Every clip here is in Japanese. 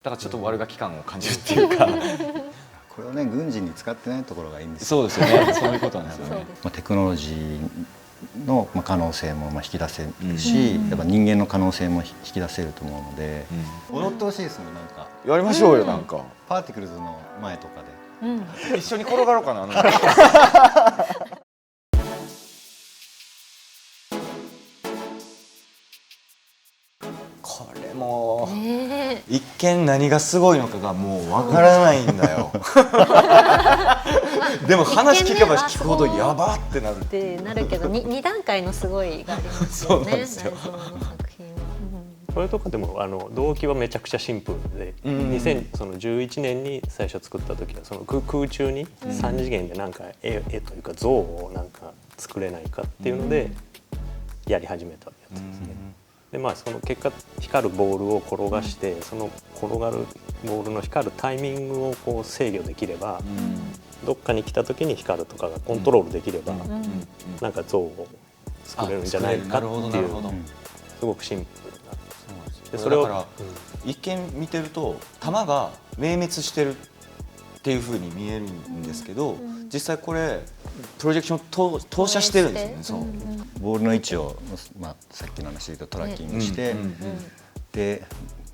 だからちょっと悪ガキ感を感じるっていうかこれをね軍事に使ってないところがいいんですよ。そうですよね。そういうことなんですよね。テクノロジーの可能性も引き出せるし、やっぱ人間の可能性も引き出せると思うので、踊ってほしいですもん。なんかやりましょうよ。なんかパーティクルズの前とかで一緒に転がろうかな。これもう一見何がすごいのかがもうわからないんだよ。でも話聞けば聞くほどやばってなる。ってなるけど2段階のすごいがありますよね。大蔵の作品は。これとかでも動機はめちゃくちゃシンプルで、2011年に最初作った時はその空中に3次元でなんか絵というか像をなんか作れないかっていうのでやり始めたやつですね。でその結果光るボールを転がして、その転がるボールの光るタイミングをこう制御できれば、どっかに来た時に光るとかがコントロールできれば、なんか像を作れるんじゃないかっていうすごくシンプルな。でそれをだから一見見てると弾が明滅してるっていう風に見えるんですけど、実際これプロジェクションを投射してるんですよね。そうボールの位置を、さっきの話で言うとトラッキングして、で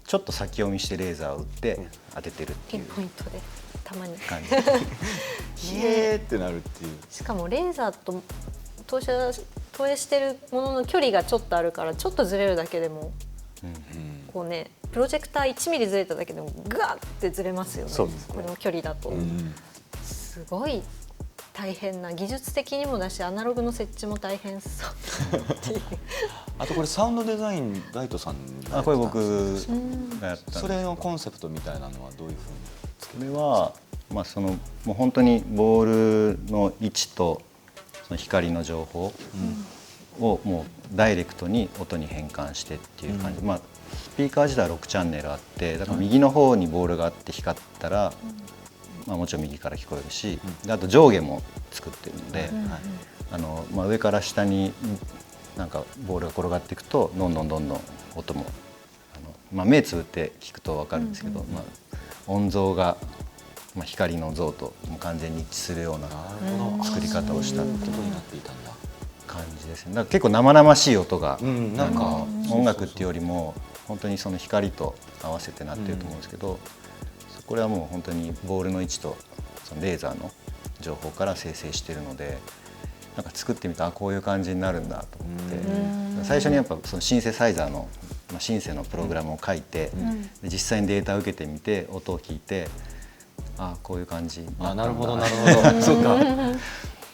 ちょっと先読みしてレーザーを打って当ててるっていうピンポイントでたまに感じ。ひえーってなるっていう。しかもレーザーと投影してるものの距離がちょっとあるから、ちょっとずれるだけでもこうね、プロジェクター1ミリずれただけでもグワッてずれますよね。この距離だとすごい大変な、技術的にもだしアナログの設置も大変そうっていう。あとこれサウンドデザインライトさんがこれ僕がやったんですけど、それのコンセプトみたいなのはどういうふうにつけて？これはもう本当にボールの位置とその光の情報をもうダイレクトに音に変換してっていう感じ。スピーカー自体は6チャンネルあって、だから右の方にボールがあって光ったら、もちろん右から聞こえるし、であと上下も作ってるので、上から下になんかボールが転がっていくとどんどん音も目つぶって聞くと分かるんですけど、音像が光の像と完全に一致するような作り方をしたことになっていたんだ感じですね。だから結構生々しい音が、なんか音楽っていうよりも本当にその光と合わせてなってると思うんですけど、これはもう本当にボールの位置とそのレーザーの情報から生成してるので、なんか作ってみたらこういう感じになるんだと思って、最初にやっぱそのシンセサイザーのシンセのプログラムを書いて、実際にデータを受けてみて音を聞いて、こういう感じになったんだ。なるほどなるほど。そうか。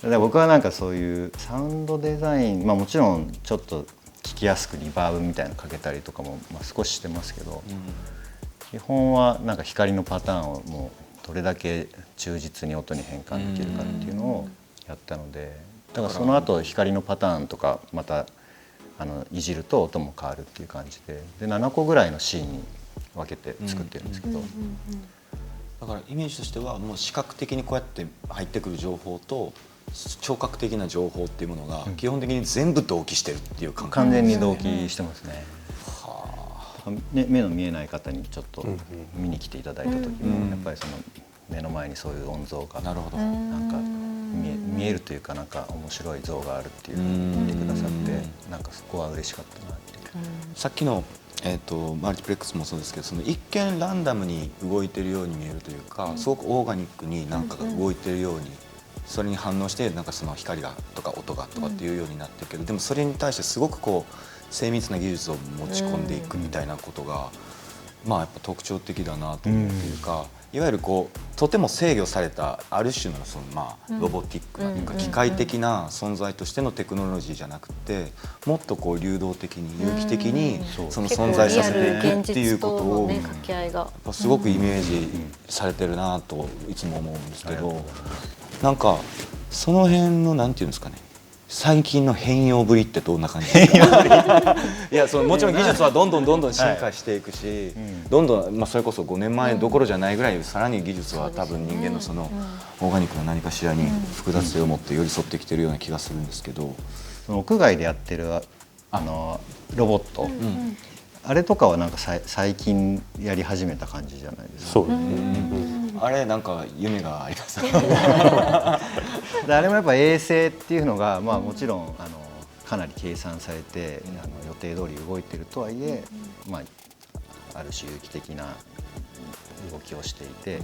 で僕はなんかそういうサウンドデザイン、もちろんちょっと聞きやすくリバーブみたいなのかけたりとかも少ししてますけど、基本はなんか光のパターンをもうどれだけ忠実に音に変換できるかっていうのをやったので、だからその後光のパターンとかまたいじると音も変わるっていう感じで、7個ぐらいのシーンに分けて作ってるんですけど、だからイメージとしてはもう視覚的にこうやって入ってくる情報と聴覚的な情報っていうものが基本的に全部同期してるっていう感覚、完全に同期してますね。目の見えない方にちょっと見に来ていただいた時もやっぱりその目の前にそういう音像がなんか見えるというか、なんか面白い像があるっていうのを見てくださって、なんかそこは嬉しかったなっていう。さっきのマルチプレックスもそうですけど、その一見ランダムに動いてるように見えるというか、すごくオーガニックになんかが動いてるように、それに反応してなんかその光がとか音がとかっていうようになってるけど、でもそれに対してすごくこう精密な技術を持ち込んでいくみたいなことが、やっぱ特徴的だなと思うというか、いわゆるこうとても制御されたある種のそのロボティックなというか機械的な存在としてのテクノロジーじゃなくて、もっとこう流動的に有機的にその存在させていくっていうことをやっぱすごくイメージされてるなといつも思うんですけど、なんかその辺のなんていうんですかね、最近の変容ぶりってどんな感じですか？いや、もちろん技術はどんどん進化していくし、どんどんそれこそ5年前どころじゃないぐらいさらに技術は多分人間のそのオーガニックな何かしらに複雑性を持って寄り添ってきてるような気がするんですけど、その屋外でやってるロボットあれとかはなんか最近やり始めた感じじゃないですか。そうですね。あれなんか夢がありますね。であれもやっぱ衛星っていうのが、まあ、もちろんかなり計算されて予定通り動いてるとはいえ、まあ、ある種有機的な動きをしていて、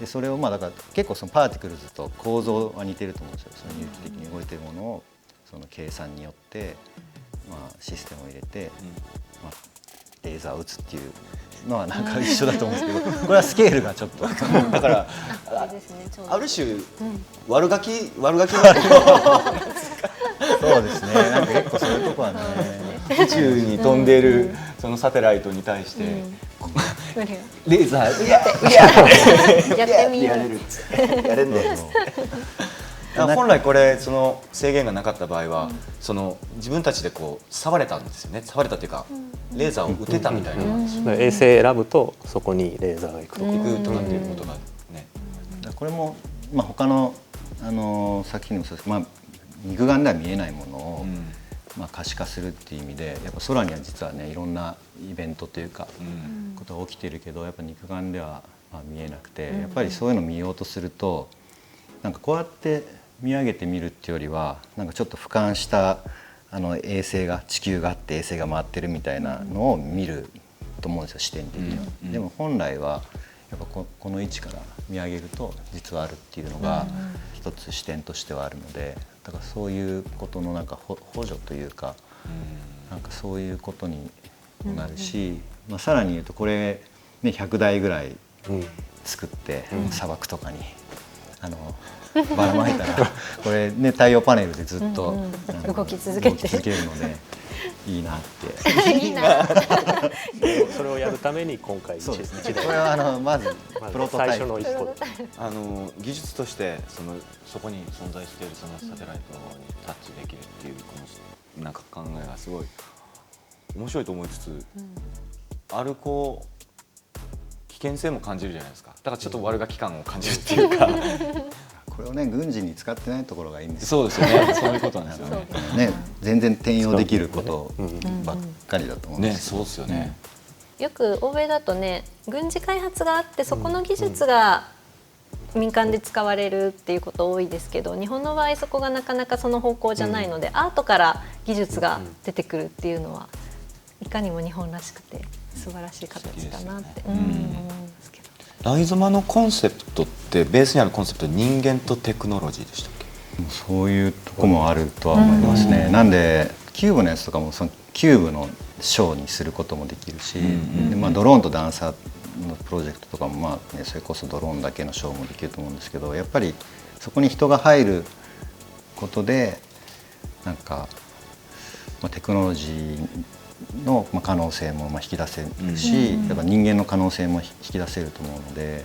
でそれをまあだから結構そのパーティクルズと構造は似てると思うんですよ。その有機的に動いてるものをその計算によって、まあ、システムを入れて、まあ、レーザーを打つっていうのはなんか一緒だと思うんですけど、これはスケールがちょっとだからあれですね、ちょうどある種悪ガキのそうですね。なんか結構そういうとこはね。宇宙に飛んでいるそのサテライトに対してレーザーいややってみよう。やれるやれんね。本来これその制限がなかった場合はその自分たちでこう触れたんですよね。触れたというかレーザーを打てたみたいなもんですよね。衛星選ぶとそこにレーザーが行くとか、行くとかっていうことがね。これもまあ他の作品でもそうです。まあ肉眼では見えないものを、まあ、可視化するっていう意味でやっぱ空には実はねいろんなイベントというか、ことが起きてるけどやっぱ肉眼ではまあ見えなくて、やっぱりそういうのを見ようとするとなんかこうやって見上げてみるっていうよりはなんかちょっと俯瞰した衛星が地球があって衛星が回ってるみたいなのを見ると思うんですよ、視点的には。でも本来はやっぱこの位置から見上げると実はあるっていうのが一つ視点としてはあるので、だからそういうことのなんか補助というか、なんかそういうことになるし、まあ、さらに言うとこれ、ね、100台ぐらい作って砂漠とかにばらまいたらこれね太陽パネルでずっと動き続けるのでいいなっていいな。それをやるために今回そうですね。一台これはまずプロトタイプ最初の一歩。技術としてそこに存在しているそのサテライトにタッチできるっていうこのなんか考えがすごい面白いと思いつつ、あるこう危険性も感じるじゃないですか。だからちょっと悪ガキ感を感じるっていうかこれをね軍事に使ってないところがいいんですよ。そうですよね。そういうことなんですよね。ね、全然転用できることばっかりだと思うんでね、すそうですよね。よく欧米だとね、軍事開発があってそこの技術が民間で使われるっていうこと多いですけど、日本の場合そこがなかなかその方向じゃないので、アートから技術が出てくるっていうのはいかにも日本らしくて素晴らしい形だなって思いますけど。ライゾマのコンセプトってベースにあるコンセプト人間とテクノロジーでしたっけ？そういうとこもあるとは思いますね。なんでキューブのやつとかもそのキューブのショーにすることもできるし、でまあ、ドローンとダンサーのプロジェクトとかも、まあね、それこそドローンだけのショーもできると思うんですけど、やっぱりそこに人が入ることでなんか、まあ、テクノロジーの可能性も引き出せるし、やっぱ人間の可能性も引き出せると思うので、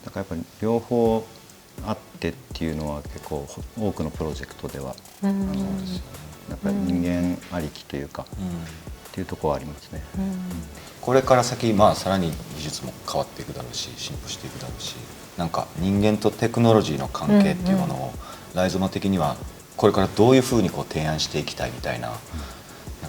だからやっぱり両方あってっていうのは結構多くのプロジェクトではやっぱり人間ありきというか、っていうところはありますね。これから先、まあ、さらに技術も変わっていくだろうし進歩していくだろうし、なんか人間とテクノロジーの関係っていうものをライゾマ的にはこれからどういうふうにこう提案していきたいみたいな、なん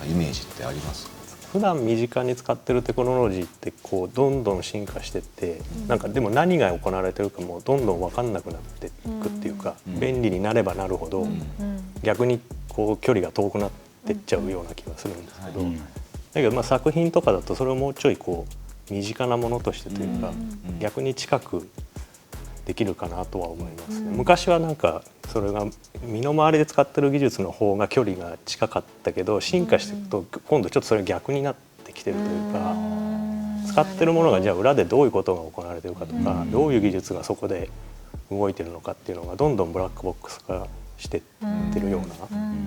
かイメージってあります？普段身近に使ってるテクノロジーってこうどんどん進化してって、なんかでも何が行われてるかもどんどん分かんなくなっていくっていうか、便利になればなるほど逆にこう距離が遠くなってっちゃうような気がするんですけど、だけどまあ作品とかだとそれをもうちょいこう身近なものとしてというか、逆に近くできるかなとは思いますね。昔はなんかそれが身の回りで使ってる技術の方が距離が近かったけど、進化していくと今度ちょっとそれが逆になってきてるというか、使ってるものがじゃあ裏でどういうことが行われてるかとか、どういう技術がそこで動いてるのかっていうのがどんどんブラックボックス化してってるような、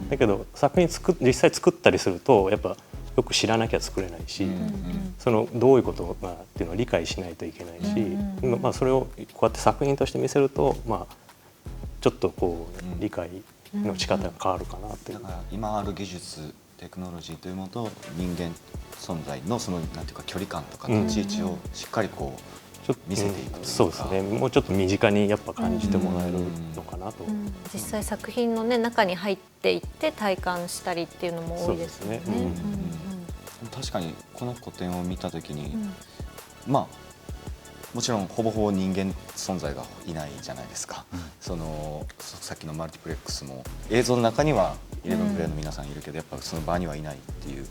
だけど作品実際作ったりするとやっぱよく知らなきゃ作れないし、そのどういうことがっていうのを理解しないといけないし、まあそれをこうやって作品として見せると、まあちょっとこう理解の仕方が変わるかなっていう。だから今ある技術テクノロジーというものと人間存在のそのなんていうか距離感とか立ち位置をしっかりこう見せていくというか、そうですね。もうちょっと身近にやっぱ感じてもらえるのかなと。実際作品の、ね、中に入っていって体感したりっていうのも多いですよね。確かにこの個展を見た時に、まあもちろんほぼほぼ人間存在がいないじゃないですか、そのさっきのマルティプレックスも映像の中には11プレイの皆さんいるけど、やっぱその場にはいないっていう、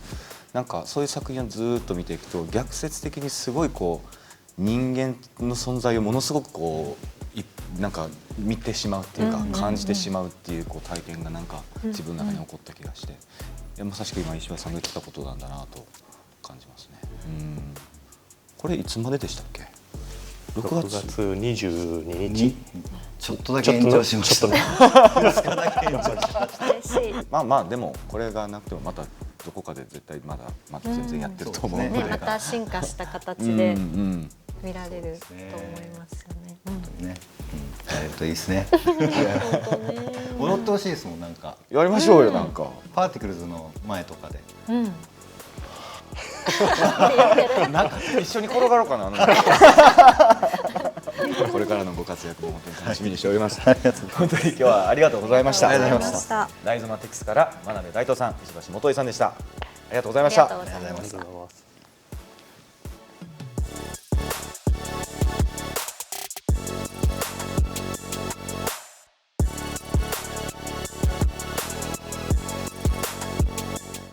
なんかそういう作品をずっと見ていくと逆説的にすごいこう人間の存在をものすごくこうなんか見てしまうっていうか感じてしまうっていうこう体験がなんか自分の中に起こった気がして、まさしく今石橋さんが言ってたことなんだなと感じますね。これいつまででしたっけ？6月22日。ちょっとだけ延長しました。ちょっとね。嬉しい。まあまあでもこれがなくてもまたどこかで絶対まだ全然やってると思うので、また進化した形で見られると思いますよね。ね、やれるといいですね。踊ってほしいですもん、なんか。やりましょうよ、なんか。パーティクルズの前とかで。なんか一緒に転がろうかな。これからのご活躍も本当に楽しみにしております。本当に今日はありがとうございました。ありがとうございました。ライゾマテックスから真鍋大東さん、石橋元井さんでした。ありがとうございました。ありがとうございました。